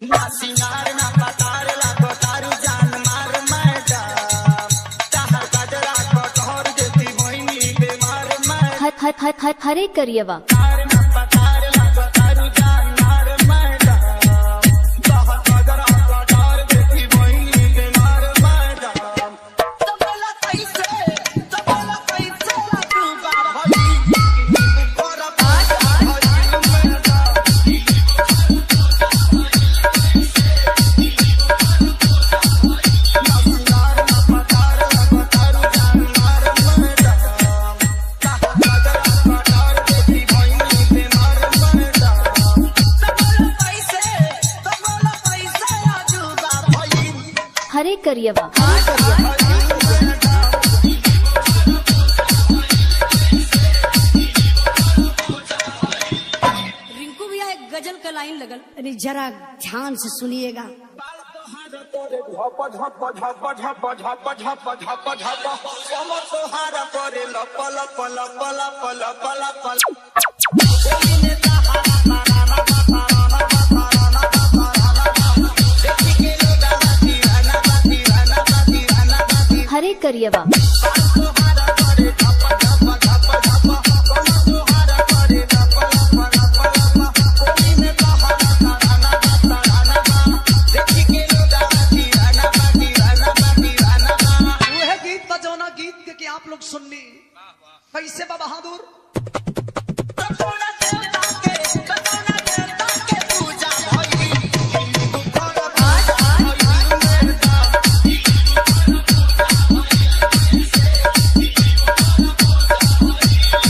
ना सिंगार ना पतार लागो तारू जान मार मैडम ताहर गजरा कटहर देती मोहिनी बेमार मैडम हरे करियवा ना पतार लागो तारू जान मार मैडम ताहर गजरा कटहर देती मोहिनी बेमार मैडम तो बोला कैसे तू बाबा कोरा पास हरे करियवा रिंकू भैया एक गजल का लाइन लगल, अरे जरा ध्यान से सुनिएगा। हरे करियवा कि आप लोग सुन ली कैसे बा बहादुर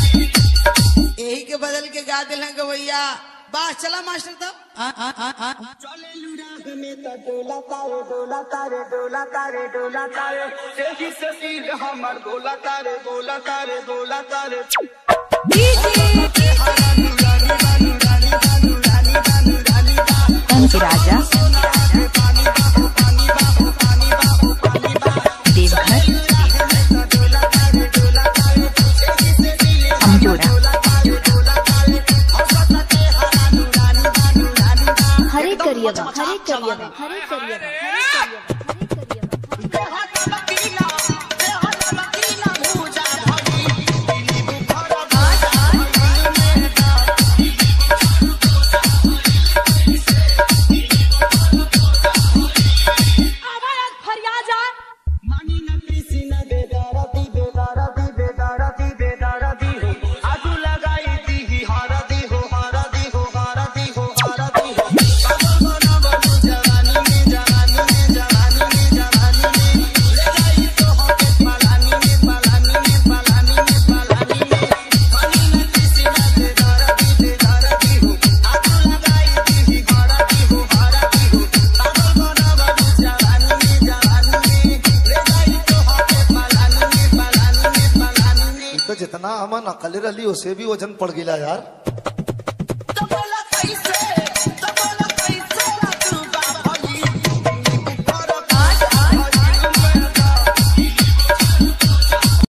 यही के बदल के गा दिल गवैया बा चला मास्टर तो चले लुराग में तो डोला तारे डोला तारे डोला तारे डोला तारे तेजी से सिर हमर डोला तारे डोला तारे डोला तारे राजा देवघर अमजोड़ा हरे करियवा हरे करियवा हरे करियवा जितना हम अकल रही उसे भी वजन पड़ गया यार।